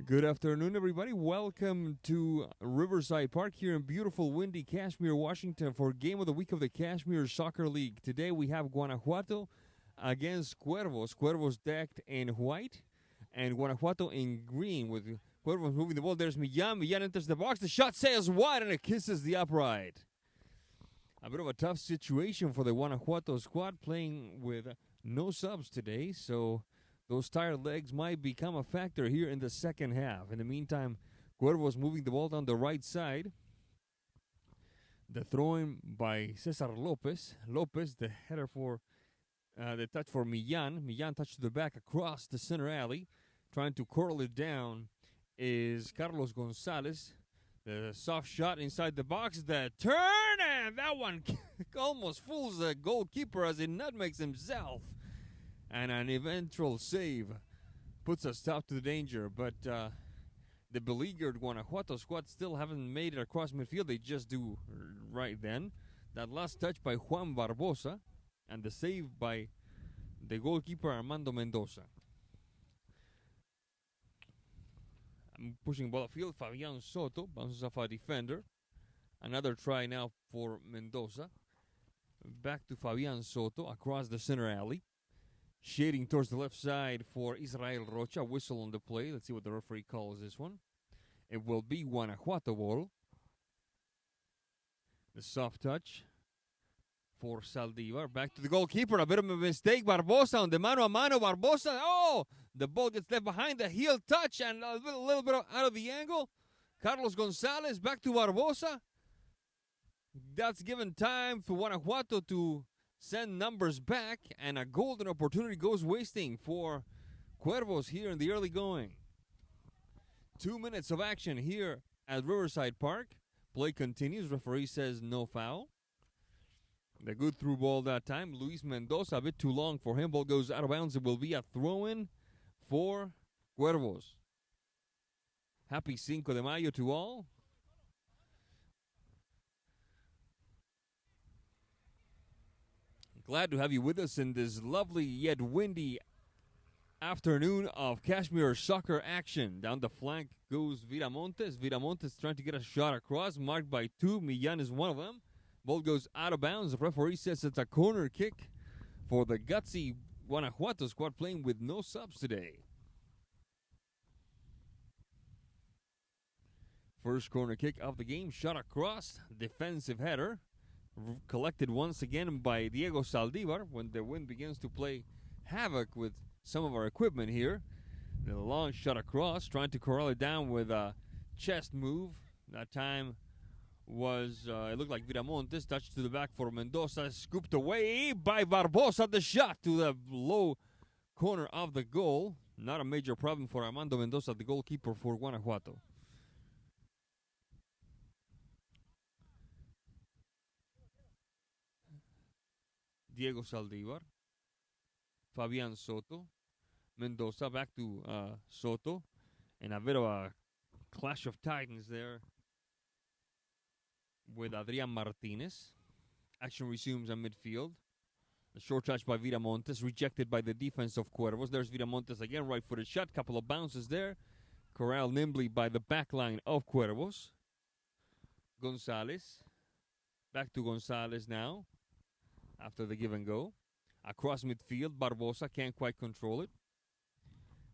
Good afternoon, everybody. Welcome to Riverside Park here in beautiful, windy Cashmere, Washington for Game of the Week of the Cashmere Soccer League. Today we have Guanajuato against Cuervos. Cuervos decked in white and Guanajuato in green with Cuervos moving the ball. There's Millan. Millan enters the box. The shot sails wide and it kisses the upright. A bit of a tough situation for the Guanajuato squad playing with no subs today, so those tired legs might become a factor here in the second half. In the meantime, Cuervos moving the ball down the right side. The throw-in by Cesar Lopez. Lopez, the header for the touch for Millan. Millan touched to the back across the center alley. Trying to curl it down is Carlos Gonzalez. The soft shot inside the box. The turn, and that one almost fools the goalkeeper as he nutmegs himself. And an eventual save puts a stop to the danger. But the beleaguered Guanajuato squad still haven't made it across midfield. They just do right then. That last touch by Juan Barbosa and the save by the goalkeeper Armando Mendoza. I'm pushing ball upfield. Fabian Soto bounces off a defender. Another try now for Mendoza. Back to Fabian Soto across the center alley. Shading towards the left side for Israel Rocha. Whistle on the play. Let's see what the referee calls this one. It will be Guanajuato ball. The soft touch for Saldivar. Back to the goalkeeper. A bit of a mistake. Barbosa on the mano a mano. Barbosa. Oh! The ball gets left behind. The heel touch and a little bit out of the angle. Carlos Gonzalez back to Barbosa. That's given time for Guanajuato to send numbers back, and a golden opportunity goes wasting for Cuervos here in the early going. 2 minutes of action here at Riverside Park. Play continues. Referee says no foul. The good through ball that time. Luis Mendoza, a bit too long for him. Ball goes out of bounds. It will be a throw-in for Cuervos. Happy Cinco de Mayo to all. Glad to have you with us in this lovely yet windy afternoon of Cashmere soccer action. Down the flank goes Viramontes. Viramontes trying to get a shot across, marked by two. Millan is one of them. Ball goes out of bounds. The referee says it's a corner kick for the gutsy Guanajuato squad playing with no subs today. First corner kick of the game. Shot across. Defensive header. Collected once again by Diego Saldivar when the wind begins to play havoc with some of our equipment here. The long shot across, trying to corral it down with a chest move. That time was, it looked like Viramontes. Touched to the back for Mendoza. Scooped away by Barbosa. The shot to the low corner of the goal. Not a major problem for Armando Mendoza, the goalkeeper for Guanajuato. Diego Saldivar, Fabian Soto, Mendoza back to Soto, and a bit of a clash of titans there with Adrian Martinez. Action resumes on midfield. The short touch by Viramontes, rejected by the defense of Cuervos. There's Viramontes again, right-footed shot, couple of bounces there. Corralled nimbly by the back line of Cuervos. Gonzalez, back to Gonzalez now. After the give and go. Across midfield, Barbosa can't quite control it.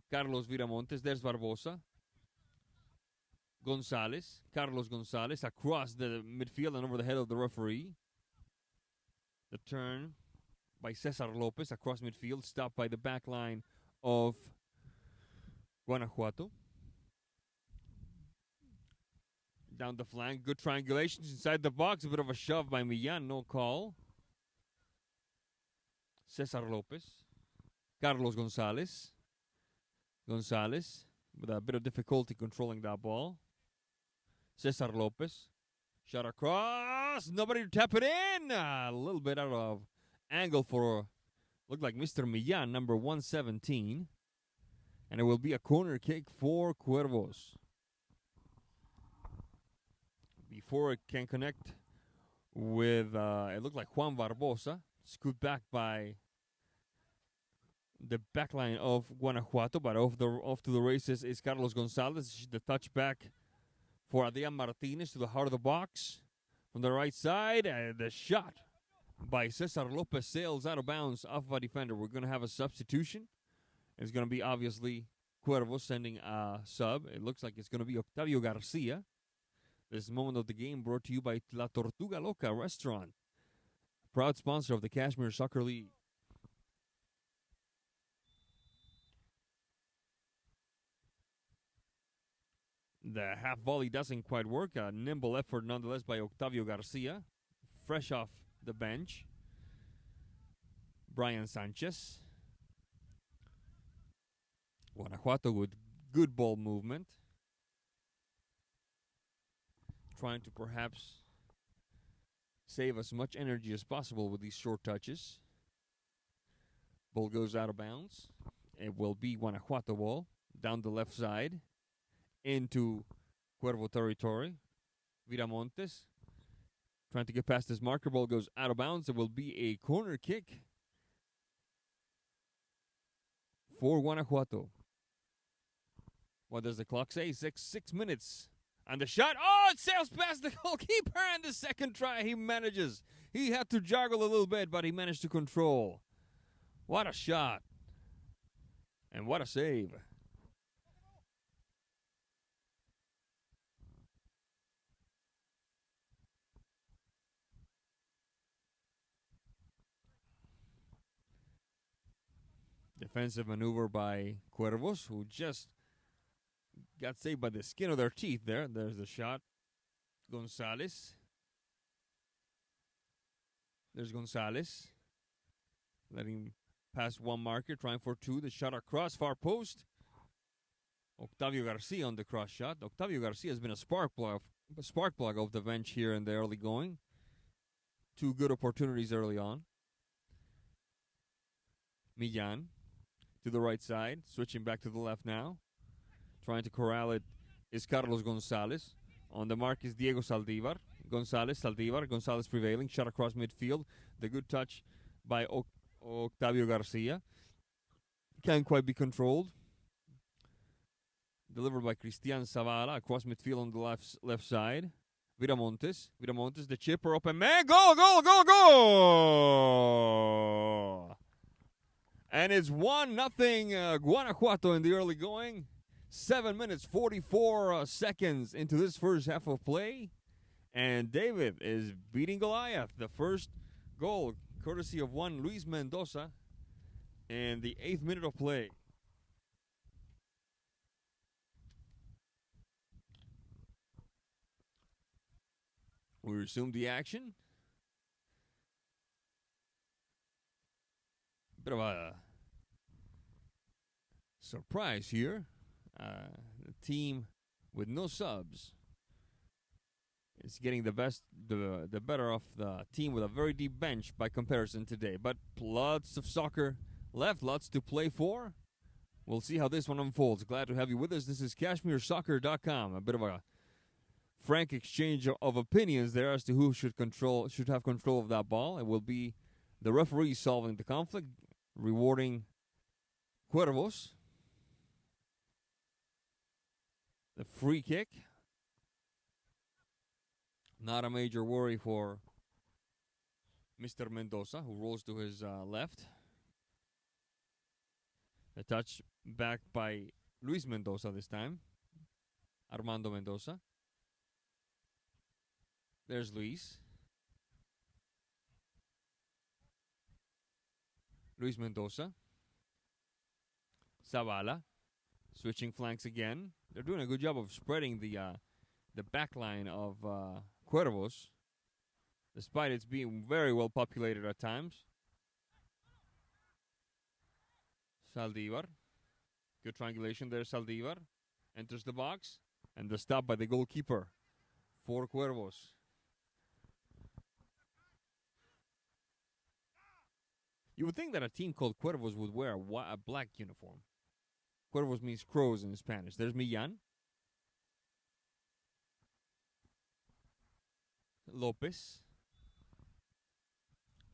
Carlos Viramontes, there's Barbosa. Gonzalez, Carlos Gonzalez, across the midfield and over the head of the referee. The turn by Cesar Lopez, across midfield, stopped by the back line of Guanajuato. Down the flank, good triangulations inside the box, a bit of a shove by Millan, no call. Cesar Lopez, Carlos Gonzalez. Gonzalez with a bit of difficulty controlling that ball. Cesar Lopez, shot across, nobody to tap it in. A little bit out of angle for, looked like Mr. Millan, number 117. And it will be a corner kick for Cuervos. Before it can connect with, it looked like Juan Barbosa. Scooped back by the back line of Guanajuato, but off to the races is Carlos Gonzalez. The touchback for Adrian Martinez to the heart of the box from the right side, and the shot by Cesar Lopez sails out of bounds off of a defender. We're going to have a substitution. It's going to be obviously Cuervos sending a sub. It looks like it's going to be Octavio Garcia. This moment of the game brought to you by La Tortuga Loca Restaurant, proud sponsor of the Cashmere Soccer League. The half volley doesn't quite work. A nimble effort nonetheless by Octavio Garcia, fresh off the bench. Brian Sanchez. Guanajuato with good ball movement. Trying to perhaps save as much energy as possible with these short touches. Ball goes out of bounds. It will be Guanajuato ball down the left side into Cuervo territory. Viramontes trying to get past this marker. Ball goes out of bounds. It will be a corner kick for Guanajuato. What does the clock say? Six minutes. And the shot, oh, it sails past the goalkeeper, and the second try he manages. He had to joggle a little bit, but he managed to control. What a shot. And what a save. Defensive maneuver by Cuervos, who just got saved by the skin of their teeth there. There's the shot. Gonzalez. There's Gonzalez. Letting pass one marker, trying for two. The shot across, far post. Octavio Garcia on the cross shot. Octavio Garcia has been a spark plug off the bench here in the early going. Two good opportunities early on. Millan to the right side, switching back to the left now. Trying to corral it is Carlos Gonzalez. On the mark is Diego Saldivar. Gonzalez prevailing. Shot across midfield. The good touch by Octavio Garcia. Can't quite be controlled. Delivered by Cristian Zavala across midfield on the left side. Viramontes, the chipper, open man. Goal! And it's 1-0 Guanajuato in the early going. 7 minutes, 44 seconds into this first half of play. And David is beating Goliath. The first goal, courtesy of one Luis Mendoza, in the 8th minute of play. We resume the action. Bit of a surprise here. The team with no subs is getting the better of the team with a very deep bench by comparison today. But lots of soccer left, lots to play for. We'll see how this one unfolds. Glad to have you with us. This is CashmereSoccer.com. A bit of a frank exchange of opinions there as to who should have control of that ball. It will be the referee solving the conflict, rewarding Cuervos. The free kick. Not a major worry for Mr. Mendoza, who rolls to his left. The touch back by Luis Mendoza this time. Armando Mendoza. There's Luis. Luis Mendoza. Zavala. Switching flanks again. They're doing a good job of spreading the back line of Cuervos, despite its being very well populated at times. Saldivar. Good triangulation there, Saldivar. Enters the box. And the stop by the goalkeeper for Cuervos. You would think that a team called Cuervos would wear a black uniform. Cuervos means crows in Spanish. There's Millan. Lopez.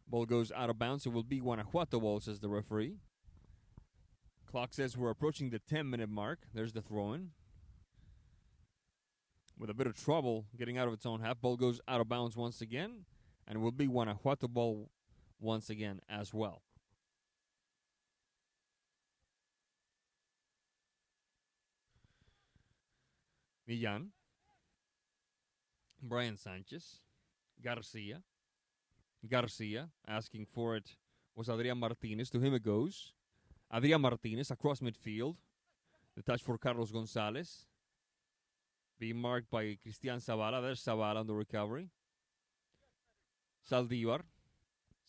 Ball goes out of bounds. It will be Guanajuato ball, says the referee. Clock says we're approaching the 10-minute mark. There's the throw-in. With a bit of trouble getting out of its own half. Ball goes out of bounds once again. And it will be Guanajuato ball once again as well. Millan. Brian Sanchez. Garcia. Garcia asking for it was Adrian Martinez. To him it goes. Adrian Martinez across midfield. The touch for Carlos Gonzalez. Being marked by Cristian Zavala. There's Zavala on the recovery. Saldívar.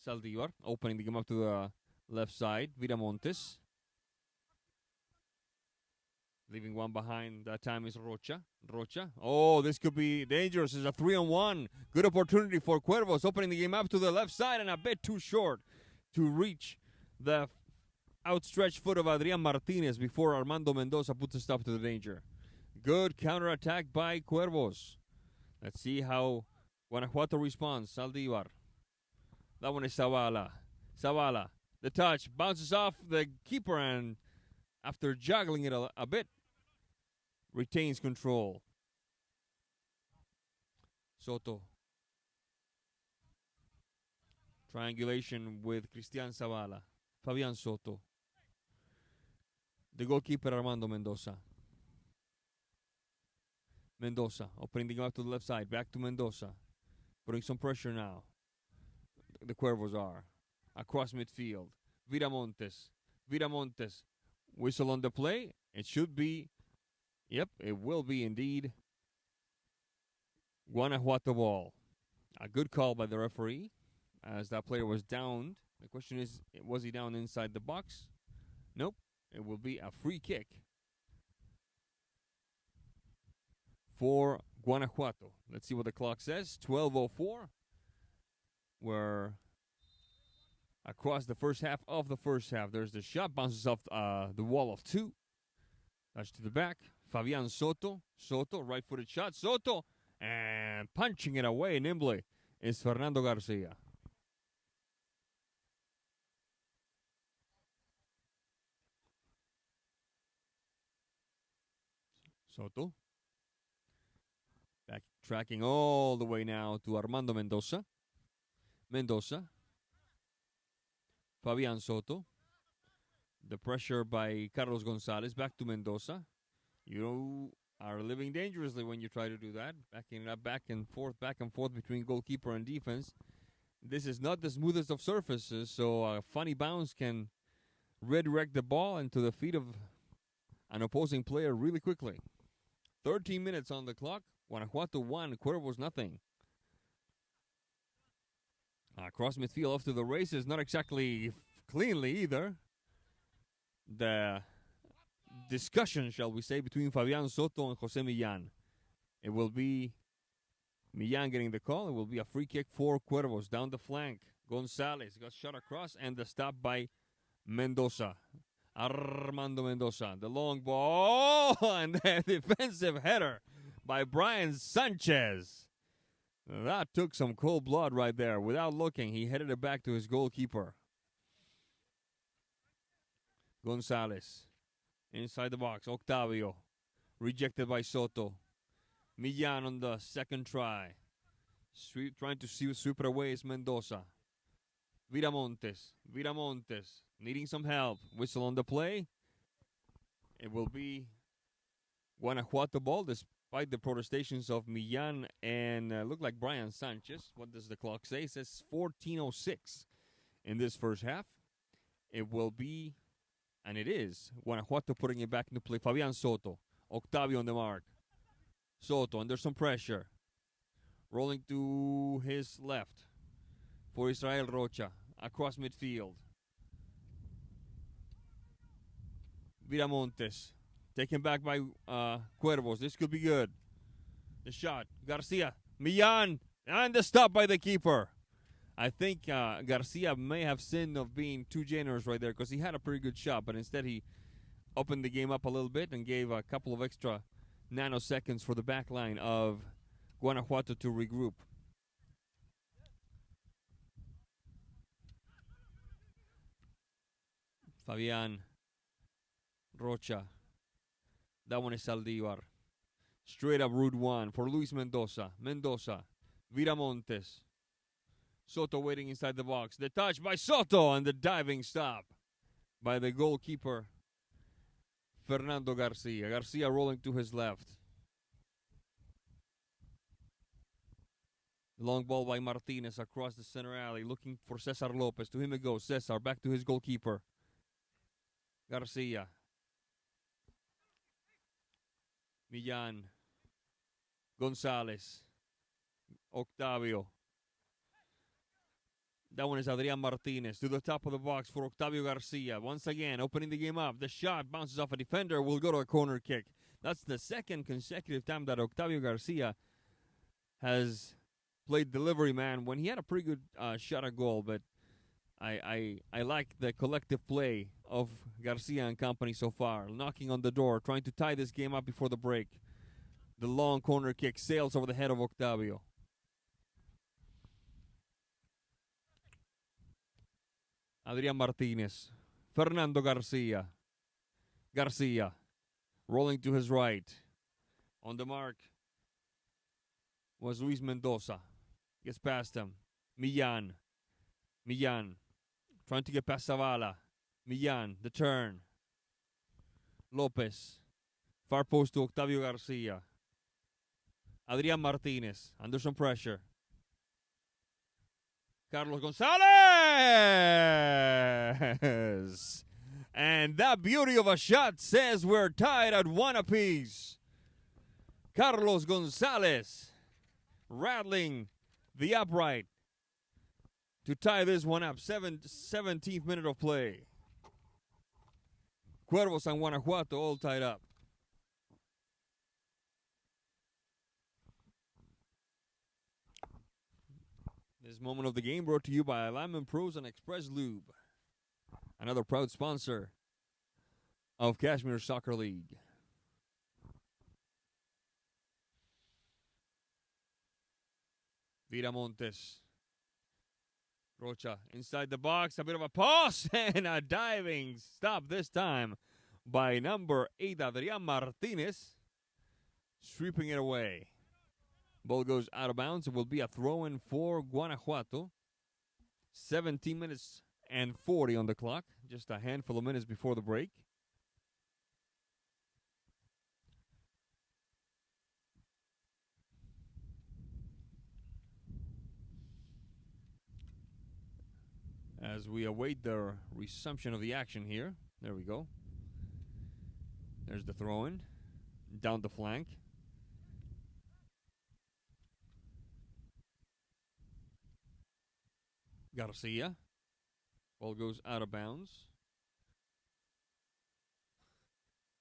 Saldívar opening the game up to the left side. Viramontes. Leaving one behind. That time is Rocha. Rocha. Oh, this could be dangerous. It's a 3-on-1. Good opportunity for Cuervos. Opening the game up to the left side and a bit too short to reach the outstretched foot of Adrian Martinez before Armando Mendoza puts a stop to the danger. Good counterattack by Cuervos. Let's see how Guanajuato responds. Saldívar. That one is Zavala. Zavala. The touch bounces off the keeper and after juggling it a bit, retains control. Soto. Triangulation with Cristian Zavala. Fabian Soto. The goalkeeper Armando Mendoza. Mendoza opening the game up to the left side. Back to Mendoza. Putting some pressure now. The Cuervos are. Across midfield. Viramontes. Viramontes. Whistle on the play. It should be. Yep, it will be indeed. Guanajuato ball. A good call by the referee as that player was downed. The question is, was he down inside the box? Nope. It will be a free kick for Guanajuato. Let's see what the clock says. 12:04. We're across the first half of the first half. There's the shot. Bounces off the wall of two. Touch to the back. Fabian Soto. Soto, right-footed shot. Soto. And punching it away nimbly is Fernando Garcia. Soto. Back tracking all the way now to Armando Mendoza. Mendoza. Fabian Soto. The pressure by Carlos Gonzalez. Back to Mendoza. You are living dangerously when you try to do that. Backing it up back and forth between goalkeeper and defense. This is not the smoothest of surfaces, so a funny bounce can redirect the ball into the feet of an opposing player really quickly. 13 minutes on the clock. Guanajuato 1, Cuervos nothing. Cross midfield off to the races. Not exactly cleanly either. The discussion, shall we say, between Fabian Soto and Jose Millan. It will be Millan getting the call. It will be a free kick for Cuervos. Down the flank. Gonzalez got shot across and the stop by Mendoza. Armando Mendoza. The long ball and the defensive header by Brian Sanchez. That took some cold blood right there. Without looking, he headed it back to his goalkeeper. Gonzalez. Inside the box. Octavio. Rejected by Soto. Millan on the second try. Trying to sweep it away is Mendoza. Viramontes. Viramontes. Needing some help. Whistle on the play. It will be Guanajuato ball despite the protestations of Millan and look like Brian Sanchez. What does the clock say? It says 14:06 in this first half. It will be, and it is, Guanajuato putting it back into play. Fabian Soto. Octavio on the mark. Soto under some pressure. Rolling to his left for Israel Rocha. Across midfield. Viramontes. Taken back by Cuervos. This could be good. The shot. Garcia. Millan. And the stop by the keeper. I think Garcia may have sinned of being too generous right there because he had a pretty good shot, but instead he opened the game up a little bit and gave a couple of extra nanoseconds for the back line of Guanajuato to regroup. Fabian Rocha. That one is Saldivar. Straight up Route 1 for Luis Mendoza. Mendoza. Viramontes. Soto waiting inside the box. The touch by Soto and the diving stop by the goalkeeper, Fernando Garcia. Garcia rolling to his left. Long ball by Martinez across the center alley, looking for Cesar Lopez. To him it goes. Cesar back to his goalkeeper, Garcia. Millan. Gonzalez. Octavio. That one is Adrian Martinez to the top of the box for Octavio Garcia. Once again, opening the game up. The shot bounces off a defender, will go to a corner kick. That's the second consecutive time that Octavio Garcia has played delivery man when he had a pretty good shot at goal. But I like the collective play of Garcia and company so far. Knocking on the door, trying to tie this game up before the break. The long corner kick sails over the head of Octavio. Adrian Martinez. Fernando Garcia. Garcia. Rolling to his right. On the mark was Luis Mendoza. Gets past him. Millan. Millan. Trying to get past Zavala. Millan. The turn. Lopez. Far post to Octavio Garcia. Adrian Martinez. Under some pressure. Carlos Gonzalez! And that beauty of a shot says we're tied at 1 apiece. Carlos Gonzalez rattling the upright to tie this one up. 17th minute of play. Cuervos and Guanajuato all tied up. This moment of the game brought to you by Alignment Pros and Express Lube, another proud sponsor of Cashmere Soccer League. Viramontes. Rocha inside the box, a bit of a pause and a diving stop this time by number 8, Adrian Martinez, sweeping it away. Ball goes out of bounds. It will be a throw-in for Guanajuato. 17 minutes and 40 on the clock. Just a handful of minutes before the break. As we await the resumption of the action here. There we go. There's the throw-in. Down the flank. Garcia. Ball goes out of bounds.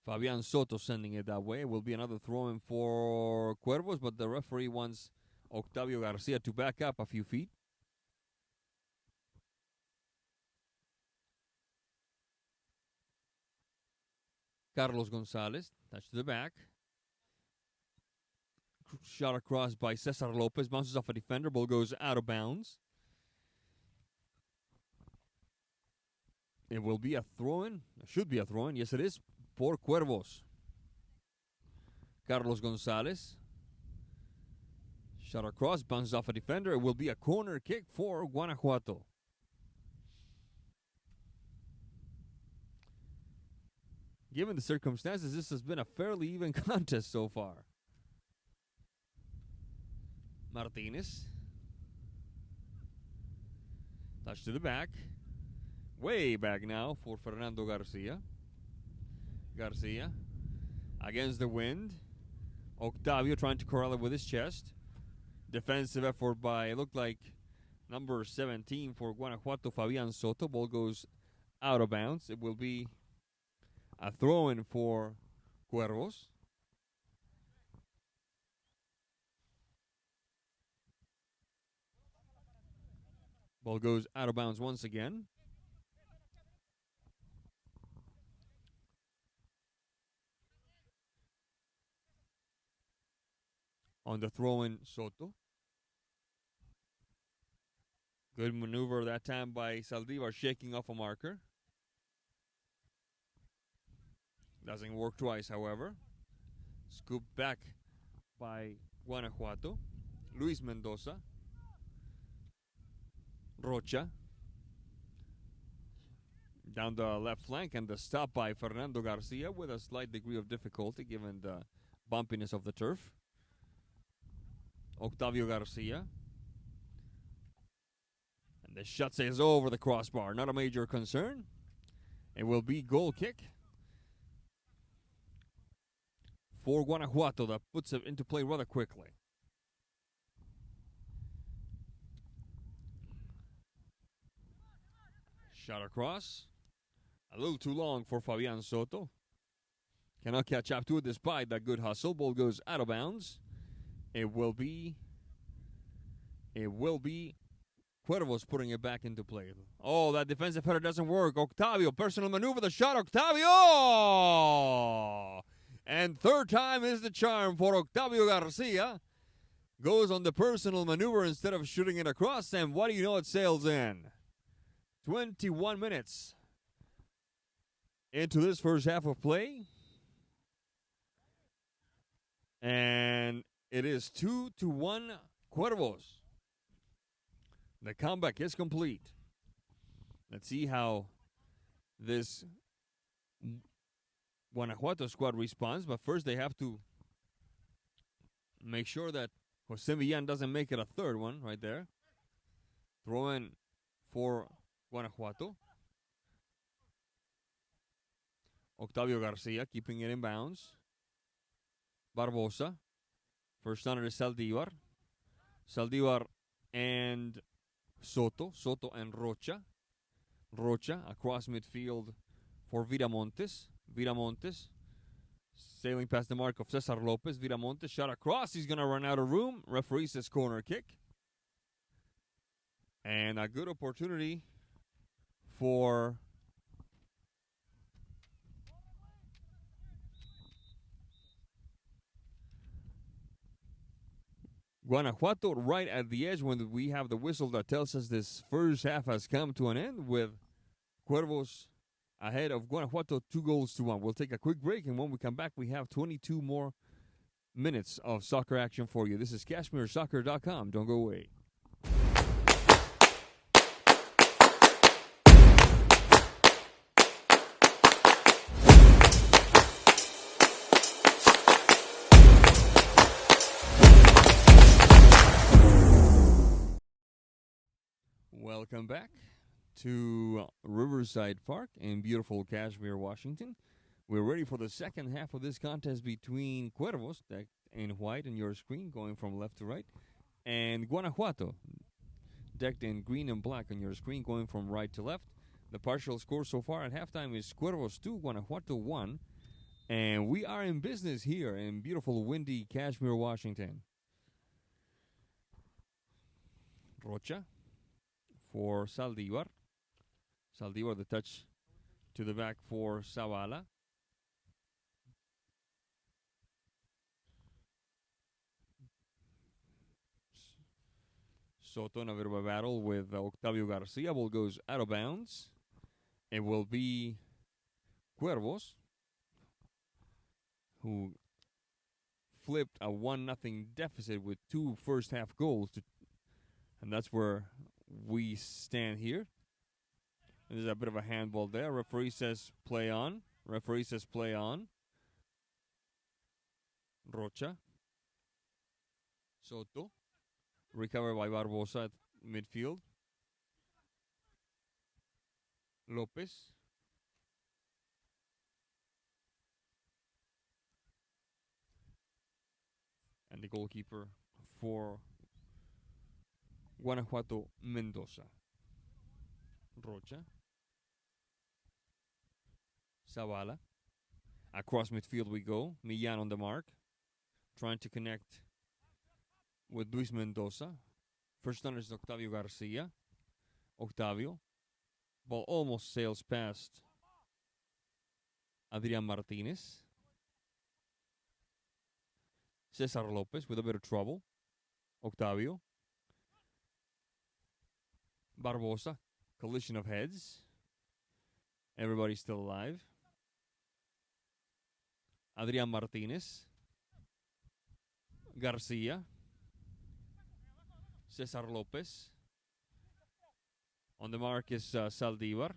Fabian Soto sending it that way. It will be another throw-in for Cuervos, but the referee wants Octavio Garcia to back up a few feet. Carlos Gonzalez, touch to the back. Shot across by Cesar Lopez, bounces off a defender. Ball goes out of bounds. It will be a throw-in. It should be a throw-in. Yes, it is. For Cuervos. Carlos Gonzalez. Shot across. Bounces off a defender. It will be a corner kick for Guanajuato. Given the circumstances, this has been a fairly even contest so far. Martinez. Touch to the back. Way back now for Fernando Garcia. Garcia against the wind. Octavio trying to corral it with his chest. Defensive effort by, it looked like, number 17 for Guanajuato, Fabian Soto. Ball goes out of bounds. It will be a throw-in for Cuervos. Ball goes out of bounds once again. On the throw-in, Soto. Good maneuver that time by Saldivar, shaking off a marker. Doesn't work twice, however. Scooped back by Guanajuato. Luis Mendoza. Rocha. Down the left flank, and the stop by Fernando Garcia with a slight degree of difficulty given the bumpiness of the turf. Octavio Garcia. And the shot says over the crossbar. Not a major concern. It will be goal kick for Guanajuato. That puts it into play rather quickly. Shot across. A little too long for Fabian Soto. Cannot catch up to it despite that good hustle. Ball goes out of bounds. It will be Cuervos putting it back into play. Oh, that defensive header doesn't work. Octavio, personal maneuver, the shot, Octavio! And third time is the charm for Octavio Garcia. Goes on the personal maneuver instead of shooting it across, and what do you know, it sails in. 21 minutes into this first half of play. And it is 2-1 Cuervos. The comeback is complete. Let's see how this Guanajuato squad responds. But first they have to make sure that Jose Villan doesn't make it a third one right there. Throw in for Guanajuato. Octavio Garcia keeping it in bounds. Barbosa. First runner is Saldívar. Saldívar and Soto and Rocha. Rocha across midfield for Viramontes. Viramontes sailing past the mark of Cesar Lopez. Viramontes shot across. He's going to run out of room. Referee says corner kick. And a good opportunity for Guanajuato right at the edge when we have the whistle that tells us this first half has come to an end with Cuervos ahead of Guanajuato 2-1. We'll take a quick break, and when we come back, we have 22 more minutes of soccer action for you. This is CashmereSoccer.com. Don't go away. Welcome back to Riverside Park in beautiful Cashmere, Washington. We're ready for the second half of this contest between Cuervos, decked in white on your screen, going from left to right, and Guanajuato, decked in green and black on your screen, going from right to left. The partial score so far at halftime is Cuervos 2, Guanajuato 1, and we are in business here in beautiful, windy Cashmere, Washington. Rocha for Saldívar. Saldívar, the touch to the back for Zavala. Soto in a bit of a battle with Octavio Garcia. Ball goes out of bounds. It will be Cuervos who flipped a 1-0 deficit with 2 first-half goals. And that's where we stand here. And there's a bit of a handball there. Referee says play on. Referee says play on. Rocha. Soto. Recovered by Barbosa at midfield. Lopez. And the goalkeeper for Guanajuato, Mendoza. Rocha. Zavala. Across midfield we go. Millan on the mark. Trying to connect with Luis Mendoza. First runner is Octavio Garcia. Octavio. Ball almost sails past Adrian Martinez. Cesar Lopez with a bit of trouble. Octavio. Barbosa. Collision of heads. Everybody's still alive. Adrian Martinez, Garcia, Cesar Lopez. On the mark is Saldivar.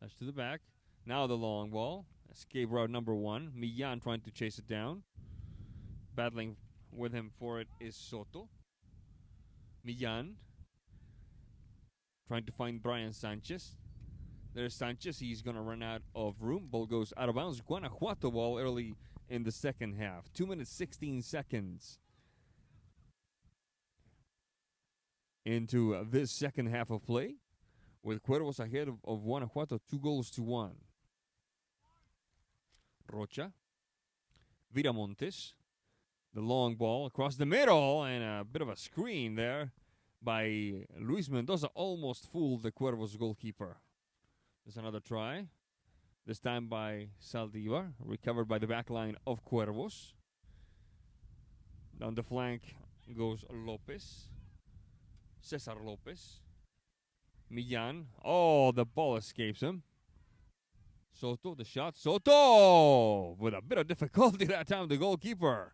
That's to the back. Now the long ball. Escape route number 1. Millan trying to chase it down. Battling with him for it is Soto. Millan trying to find Brian Sanchez. There's Sanchez. He's going to run out of room. Ball goes out of bounds. Guanajuato ball early in the second half. 2 minutes, 16 seconds into this second half of play, with Cuervos ahead of Guanajuato 2-1. Rocha. Viramontes. The long ball across the middle, and a bit of a screen there by Luis Mendoza. Almost fooled the Cuervos goalkeeper. There's another try. This time by Saldivar. Recovered by the back line of Cuervos. Down the flank goes Lopez. Cesar Lopez. Millan. Oh, the ball escapes him. Soto, the shot. Soto! With a bit of difficulty that time, the goalkeeper.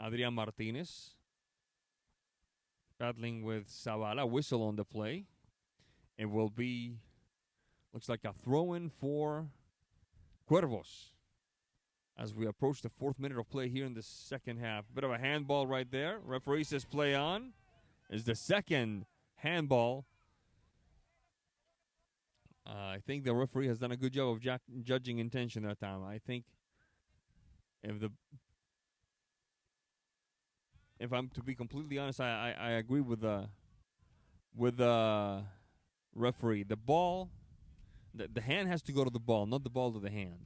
Adrian Martinez. Battling with Zavala. Whistle on the play. It will be, looks like a throw-in for Cuervos as we approach the 4th minute of play here in the second half. Bit of a handball right there. Referee says play on. Is the second handball. I think the referee has done a good job of judging intention that time. I think if I'm to be completely honest, I agree with the referee. The ball, the hand has to go to the ball, not the ball to the hand.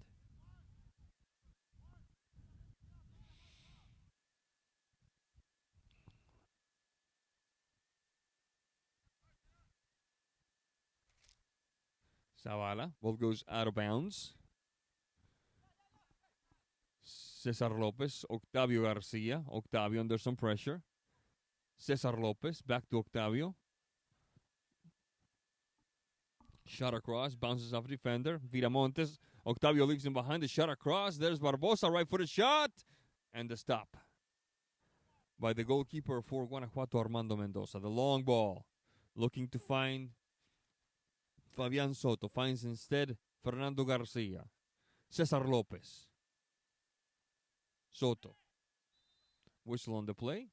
Zavala. Ball goes out of bounds. Cesar Lopez. Octavio Garcia. Octavio under some pressure. Cesar Lopez. Back to Octavio. Shot across. Bounces off defender. Viramontes. Octavio leaves him behind. The shot across. There's Barbosa. Right-footed shot. And the stop by the goalkeeper for Guanajuato, Armando Mendoza. The long ball. Looking to find Fabian Soto. Finds instead Fernando Garcia. Cesar Lopez. Soto. Whistle on the play.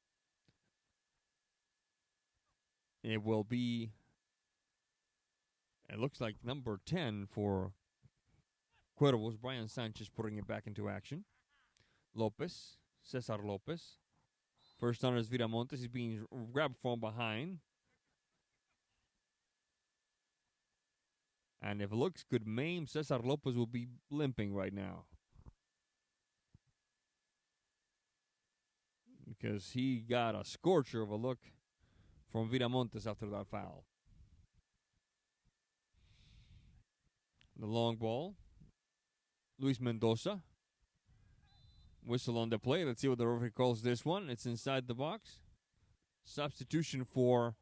It will be, it looks like number 10 for Cuervos. Brian Sanchez putting it back into action. Lopez. Cesar Lopez. First runner is Viramontes. He's being grabbed from behind. And if it looks good, maim, Cesar Lopez will be limping right now. Because he got a scorcher of a look from Viramontes after that foul. The long ball. Luis Mendoza. Whistle on the play. Let's see what the referee calls this one. It's inside the box. Substitution for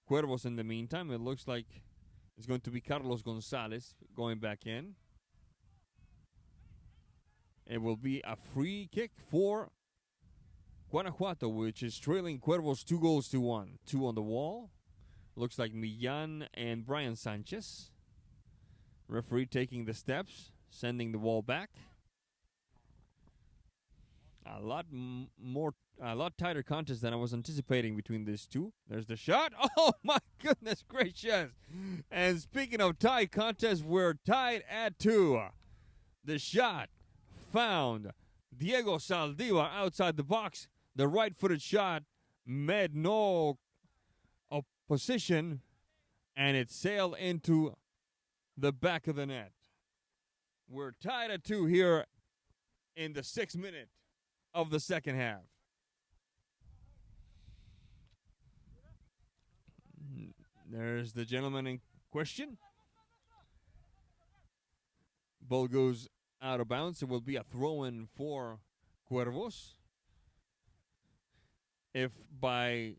Cuervos in the meantime. It looks like it's going to be Carlos Gonzalez going back in. It will be a free kick for Guanajuato, which is trailing Cuervos 2-1. 2 on the wall. Looks like Millan and Brian Sanchez. Referee taking the steps, sending the ball back. A lot tighter contest than I was anticipating between these two. There's the shot. Oh my goodness gracious! And speaking of tight contest, we're tied at 2. The shot found Diego Saldivar outside the box. The right-footed shot made no opposition, and it sailed into the back of the net. We're tied at 2 here in the 6th minute of the second half. There's the gentleman in question. Ball goes out of bounds. It will be a throw-in for Cuervos. If by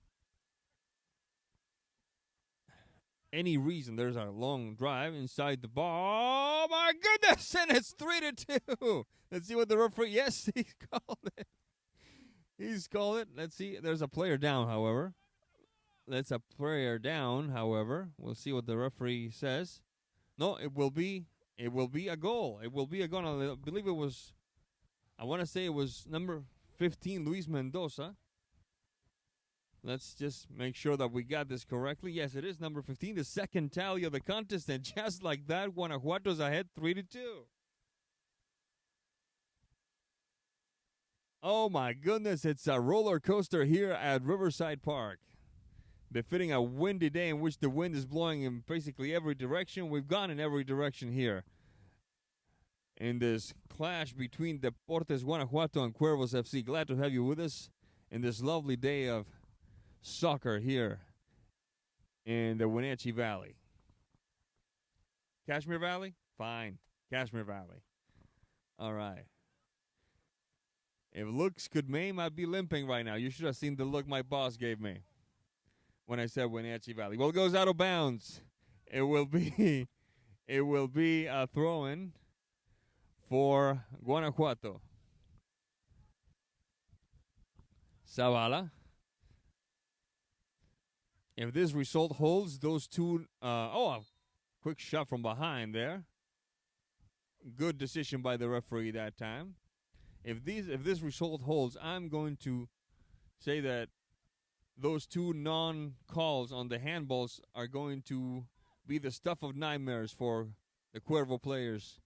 any reason. There's a long drive inside the ball. Oh my goodness! And it's 3-2. Let's see what the referee. Yes, he's called it. He's called it. Let's see. There's a player down, however. That's a player down, however. We'll see what the referee says. No, it will be a goal. It will be a goal. I believe it was, I want to say it was number 15, Luis Mendoza. Let's just make sure that we got this correctly. Yes, it is number 15, the second tally of the contest. And just like that, Guanajuato's ahead 3-2. Oh my goodness, it's a roller coaster here at Riverside Park. Befitting a windy day in which the wind is blowing in basically every direction. We've gone in every direction here in this clash between Deportes Guanajuato and Cuervos FC. Glad to have you with us in this lovely day of soccer here in the Wenatchee Valley. Cashmere Valley? Fine. Cashmere Valley. All right. If looks could maim, I'd be limping right now. You should have seen the look my boss gave me when I said Wenatchee Valley. Well, it goes out of bounds. It will be a throw-in for Guanajuato. Zavala. If this result holds, those two... a quick shot from behind there. Good decision by the referee that time. If this result holds, I'm going to say that those two non-calls on the handballs are going to be the stuff of nightmares for the Cuervo players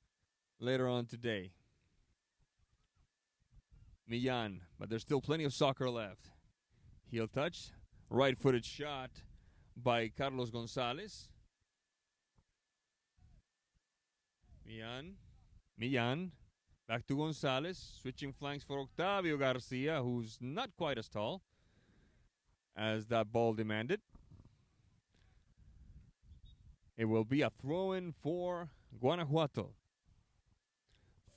later on today. Millan, but there's still plenty of soccer left. Heel touch, right-footed shot by Carlos Gonzalez. Millan, back to Gonzalez, switching flanks for Octavio Garcia, who's not quite as tall as that ball demanded. It will be a throw-in for Guanajuato.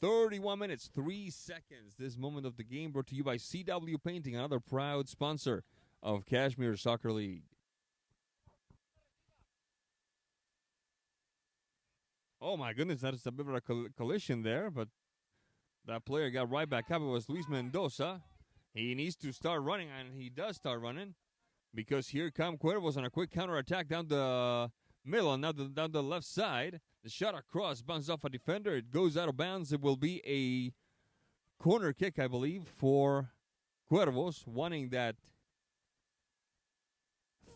31 minutes, 3 seconds. This moment of the game brought to you by CW Painting, another proud sponsor of Cashmere Soccer League. Oh my goodness, that is a bit of a collision there, but that player got right back up. It was Luis Mendoza. He needs to start running, and he does start running, because here come Cuervos on a quick counterattack down the middle and now down the left side. The shot across, bounces off a defender. It goes out of bounds. It will be a corner kick, I believe, for Cuervos, wanting that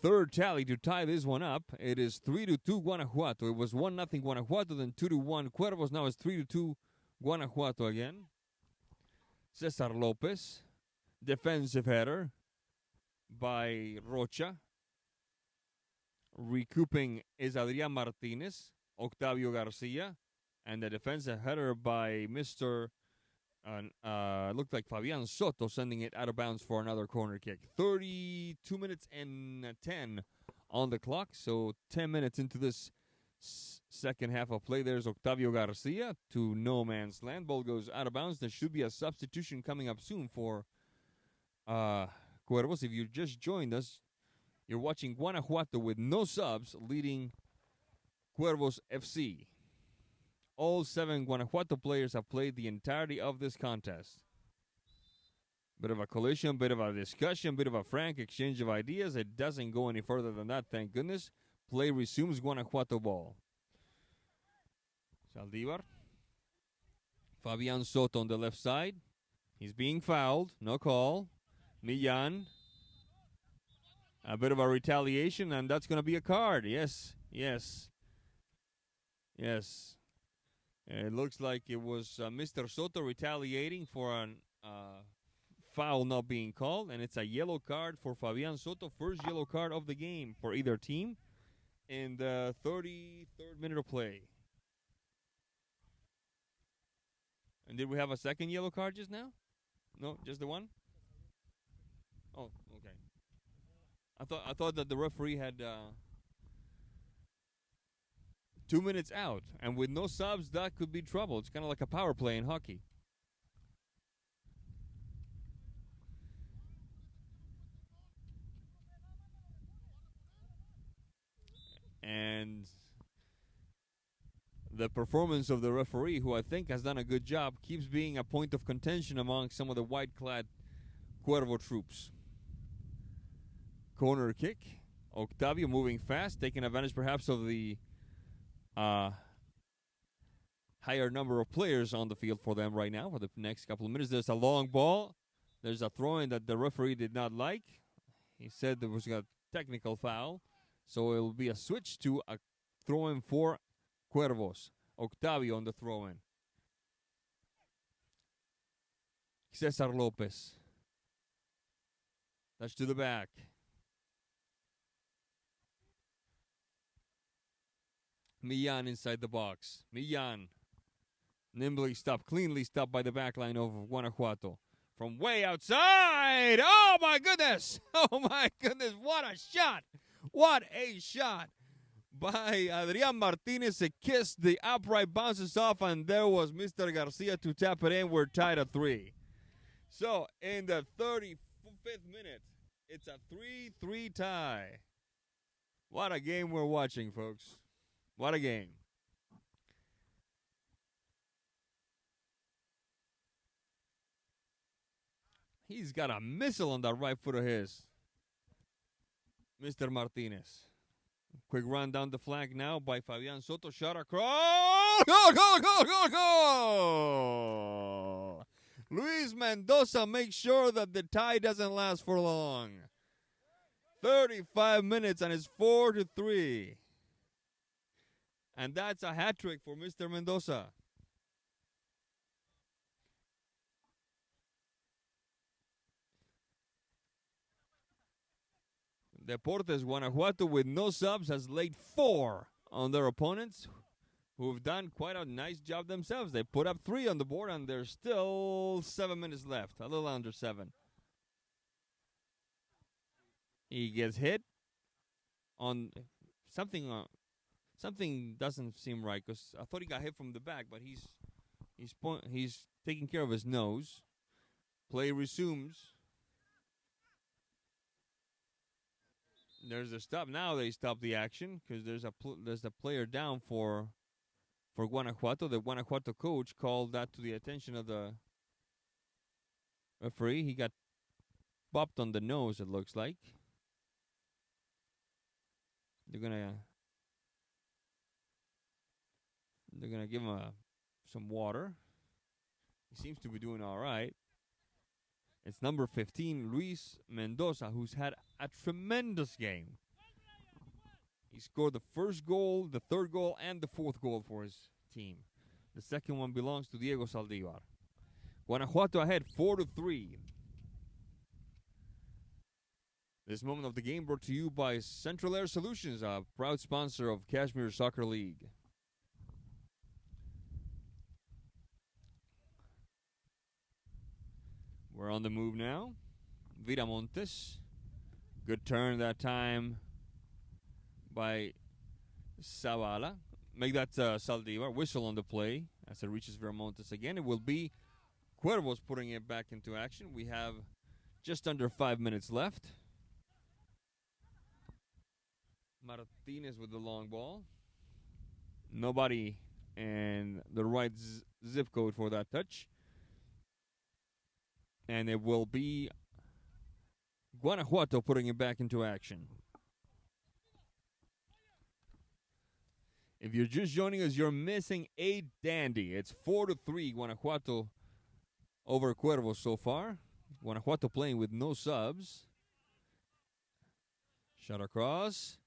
third tally to tie this one up. It is 3-2 Guanajuato. It was 1-0 Guanajuato, then 2-1 Cuervos. Now it's 3-2 Guanajuato again. Cesar Lopez, defensive header by Rocha. Recouping is Adrian Martinez, Octavio Garcia, and the defensive header by Mr. Looked like Fabian Soto, sending it out of bounds for another corner kick. 32 minutes and 10 on the clock, so 10 minutes into this second half of play. There's Octavio Garcia to no man's land. Ball goes out of bounds. There should be a substitution coming up soon for Cuervos. If you just joined us, you're watching Guanajuato with no subs leading Cuervos FC. All 7 Guanajuato players have played the entirety of this contest. Bit of a collision, bit of a discussion, bit of a frank exchange of ideas. It doesn't go any further than that, thank goodness. Play resumes, Guanajuato ball. Saldivar. Fabian Soto on the left side. He's being fouled. No call. Millan. A bit of a retaliation, and that's going to be a card. Yes. It looks like it was Mr. Soto retaliating for a foul not being called, and it's a yellow card for Fabian Soto. First yellow card of the game for either team in the 33rd minute of play. And did we have a second yellow card just now? No, just the one? Oh, okay. I thought that the referee had 2 minutes out, and with no subs, that could be trouble. It's kind of like a power play in hockey. And the performance of the referee, who I think has done a good job, keeps being a point of contention among some of the white-clad Cuervo troops. Corner kick. Octavio moving fast, taking advantage perhaps of the higher number of players on the field for them right now for the next couple of minutes. There's a long ball. There's a throw-in that the referee did not like. He said there was a technical foul. So it will be a switch to a throw-in for Cuervos. Octavio on the throw-in. Cesar Lopez. Touch to the back. Millan inside the box. Millan. Nimbly stopped, cleanly stopped by the back line of Guanajuato. From way outside. Oh, my goodness. Oh, my goodness. What a shot. What a shot by Adrian Martinez. It kissed the upright, bounces off, and there was Mr. Garcia to tap it in. We're tied at 3. So, in the 35th minute, it's a 3-3 tie. What a game we're watching, folks. What a game. He's got a missile on that right foot of his. Mr. Martinez. Quick run down the flank now by Fabian Soto. Shot across. Goal, goal, goal, goal, goal. Luis Mendoza makes sure that the tie doesn't last for long. 35 minutes and it's 4-3. And that's a hat trick for Mr. Mendoza. Deportes Guanajuato, with no subs, has laid 4 on their opponents, who've done quite a nice job themselves. They put up 3 on the board, and there's still 7 minutes left, a little under 7. He gets hit on something. Something doesn't seem right, because I thought he got hit from the back, but he's taking care of his nose. Play resumes. There's a stop. Now they stop the action because there's a player down for Guanajuato. The Guanajuato coach called that to the attention of the referee. He got bopped on the nose, it looks like. They're gonna give him some water. He seems to be doing all right. It's number 15, Luis Mendoza, who's had a tremendous game. He scored the first goal, the third goal, and the fourth goal for his team. The second one belongs to Diego Saldívar. Guanajuato ahead 4-3. This moment of the game brought to you by Central Air Solutions, a proud sponsor of Cashmere Soccer League. We're on the move now. Viramontes. Good turn that time by Zavala. Make that Saldívar. Whistle on the play as it reaches Viramontes again. It will be Cuervos putting it back into action. We have just under 5 minutes left. Martinez with the long ball. Nobody in the right zip code for that touch. And it will be Guanajuato putting it back into action. If you're just joining us, you're missing a dandy. It's 4-3 Guanajuato over Cuervos so far. Guanajuato playing with no subs. Shot across.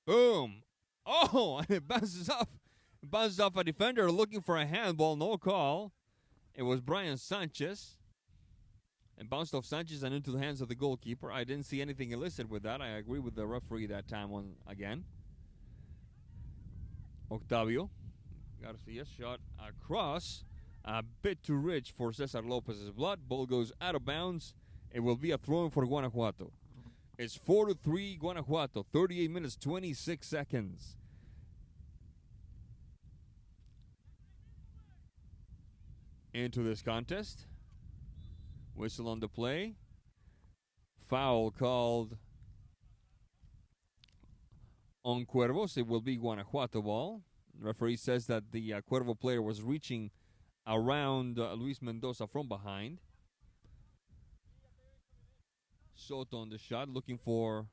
Boom. Oh, and it bounces off. It bounces off a defender looking for a handball. No call. It was Brian Sanchez. And bounced off Sanchez and into the hands of the goalkeeper. I didn't see anything illicit with that. I agree with the referee that time on again. Octavio Garcia shot across. A bit too rich for Cesar Lopez's blood. Ball goes out of bounds. It will be a throw-in for Guanajuato. It's 4-3 Guanajuato. 38 minutes, 26 seconds. Into this contest. Whistle on the play. Foul called on Cuervos. It will be Guanajuato ball. The referee says that the Cuervo player was reaching around Luis Mendoza from behind. Soto on the shot, looking for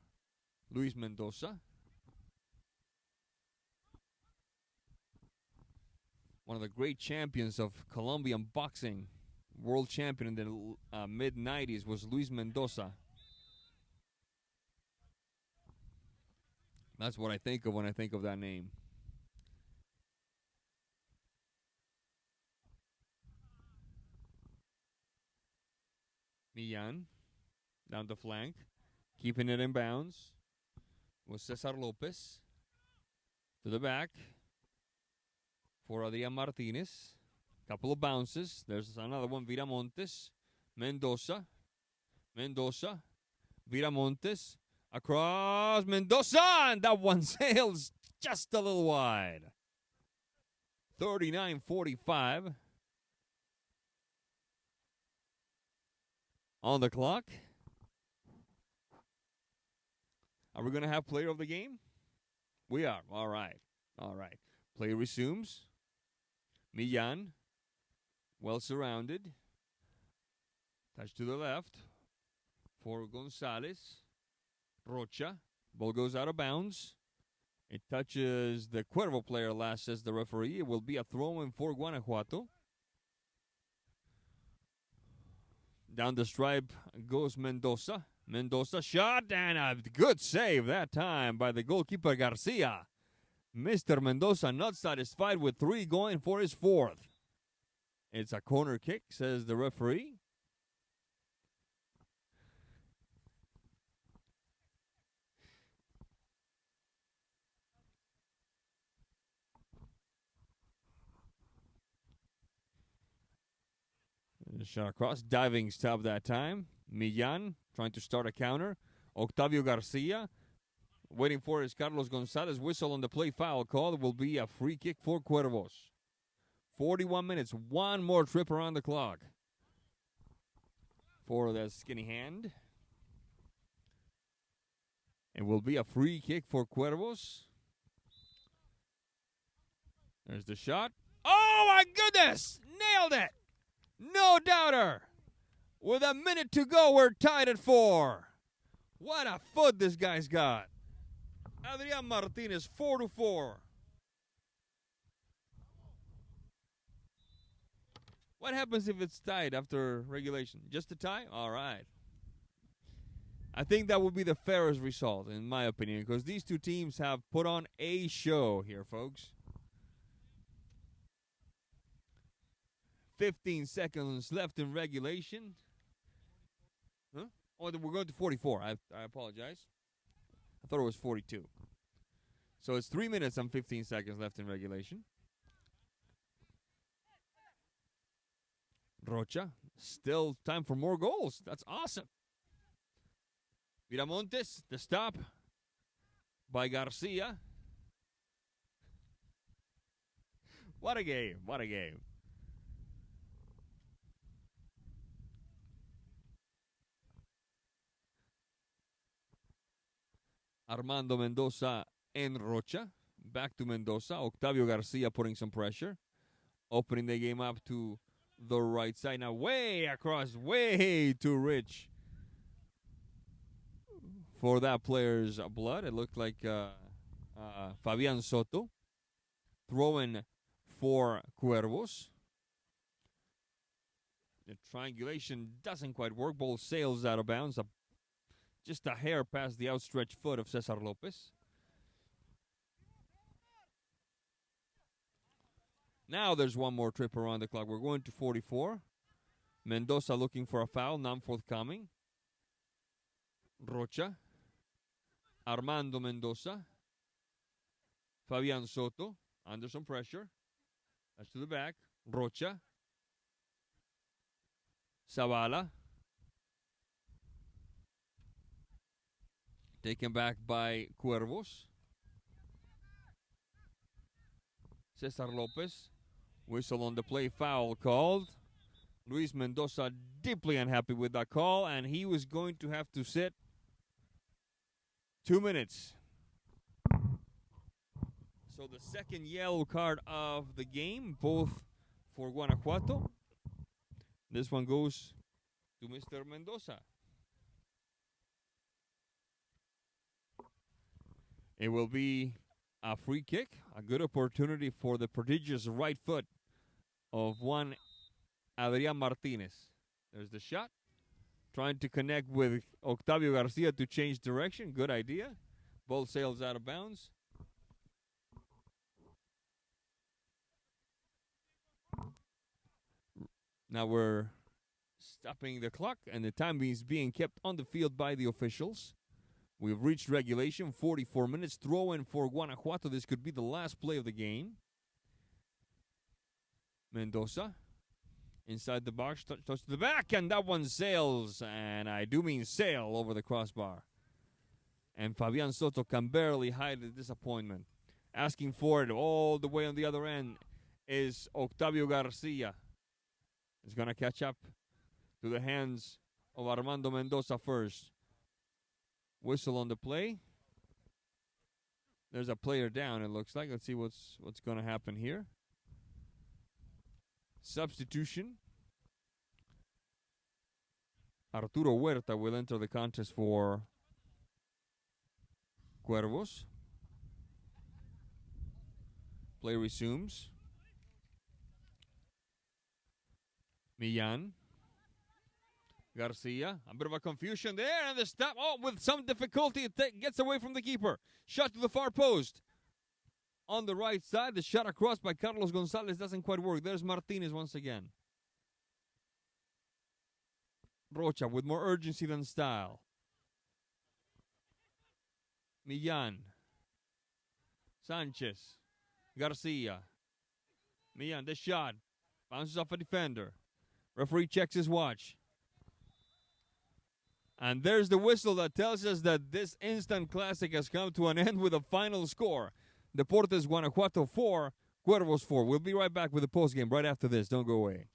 Luis Mendoza. One of the great champions of Colombian boxing, world champion in the mid-90s, was Luis Mendoza. That's what I think of when I think of that name. Millan down the flank, keeping it in bounds. Was Cesar Lopez to the back for Adrian Martinez. Couple of bounces. There's another one. Viramontes. Mendoza. Viramontes. Across Mendoza. And that one sails just a little wide. 39-45 on the clock. Are we going to have player of the game? We are. All right. Play resumes. Millan. Well surrounded. Touch to the left for Gonzalez. Rocha. Ball goes out of bounds. It touches the Cuervo player last, says the referee. It will be a throw-in for Guanajuato. Down the stripe goes Mendoza. Mendoza shot, and a good save that time by the goalkeeper Garcia. Mr. Mendoza not satisfied with 3, going for his 4th. It's a corner kick, says the referee. Shot across, diving stop that time. Millan trying to start a counter. Octavio Garcia waiting for his Carlos Gonzalez. Whistle on the play, foul call. It will be a free kick for Cuervos. 41 minutes, one more trip around the clock for the skinny hand. It will be a free kick for Cuervos. There's the shot. Oh my goodness! Nailed it! No doubter. With a minute to go, we're tied at 4. What a foot this guy's got. Adrian Martinez, 4-4. What happens if it's tied after regulation? Just a tie? All right. I think that would be the fairest result, in my opinion, because these two teams have put on a show here, folks. 15 seconds left in regulation. Huh? Oh, we're going to 44. I apologize. I thought it was 42. So it's 3 minutes and 15 seconds left in regulation. Rocha. Still time for more goals. That's awesome. Viramontes, the stop by Garcia. What a game. What a game. Armando Mendoza and Rocha. Back to Mendoza. Octavio Garcia putting some pressure. Opening the game up to the right side. Now way across, way too rich for that player's blood. It looked like Fabian Soto throwing for Cuervos. The triangulation doesn't quite work. Ball sails out of bounds. Just a hair past the outstretched foot of Cesar Lopez. Now there's one more trip around the clock. We're going to 44. Mendoza looking for a foul, non-forthcoming. Rocha. Armando Mendoza. Fabian Soto under some pressure. That's to the back. Rocha. Zavala. Taken back by Cuervos. Cesar Lopez. Whistle on the play, foul called. Luis Mendoza deeply unhappy with that call, and he was going to have to sit 2 minutes. So the second yellow card of the game, both for Guanajuato. This one goes to Mr. Mendoza. It will be a free kick, a good opportunity for the prodigious right foot of one Adrian Martinez. There's the shot. Trying to connect with Octavio Garcia to change direction. Good idea. Ball sails out of bounds. Now we're stopping the clock, and the time is being kept on the field by the officials. We've reached regulation, 44 minutes. Throw in for Guanajuato. This could be the last play of the game. Mendoza inside the box, touch to the back, and that one sails, and I do mean sail, over the crossbar. And Fabian Soto can barely hide his disappointment. Asking for it all the way on the other end is Octavio Garcia. He's going to catch up to the hands of Armando Mendoza first. Whistle on the play. There's a player down, it looks like. Let's see what's going to happen here. Substitution. Arturo Huerta will enter the contest for Cuervos. Play resumes. Millan. Garcia. A bit of a confusion there, and the stop. Oh, with some difficulty, it gets away from the keeper. Shot to the far post. On the right side, the shot across by Carlos Gonzalez doesn't quite work. There's Martinez once again. Rocha with more urgency than style. Millan. Sanchez. Garcia. Millan, the shot. Bounces off a defender. Referee checks his watch. And there's the whistle that tells us that this instant classic has come to an end with a final score. Deportes Guanajuato 4, Cuervos 4. We'll be right back with the postgame right after this. Don't go away.